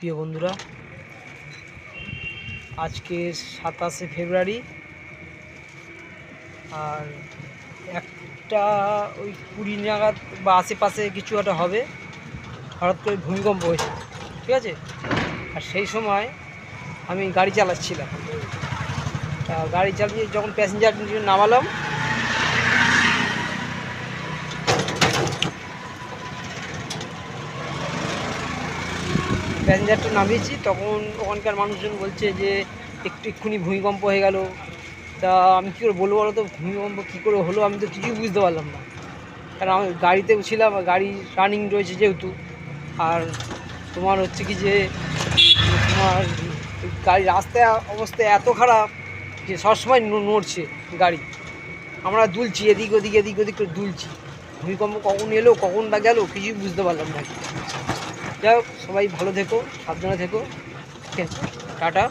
প্রিয় বন্ধুরা, আজকে 27শে ফেব্রুয়ারি আর একটা ওই 20 নাগাদ বা আশেপাশে কিছু একটা হবে। হঠাৎ করে ভূমিকম্প হয়েছে, ঠিক আছে। আর সেই সময় আমি গাড়ি চালাচ্ছিলাম। তা গাড়ি চালিয়ে যখন প্যাসেঞ্জার নামালাম, প্যাসেঞ্জারটা নামিয়েছি, তখন ওখানকার মানুষজন বলছে যে এক্ষুনি ভূমিকম্প হয়ে গেল। তা আমি কী করে বলবো বলো তো, ভূমিকম্প কী করে হলো আমি তো কিছুই বুঝতে পারলাম না। কারণ আমি গাড়িতেও ছিলাম, গাড়ি রানিং রয়েছে যেহেতু। আর তোমার হচ্ছে কি যে তোমার গাড়ি রাস্তায় অবস্থা এত খারাপ যে সবসময় নড়ছে গাড়ি। আমরা দুলছি এদিক ওদিক করে দুলছি। ভূমিকম্প কখন এলো কখন বা গেল কিছুই বুঝতে পারলাম না। যাই হোক, সবাই ভালো থেকো, সাবধানে থেকো। ঠিক আছে, টাটা।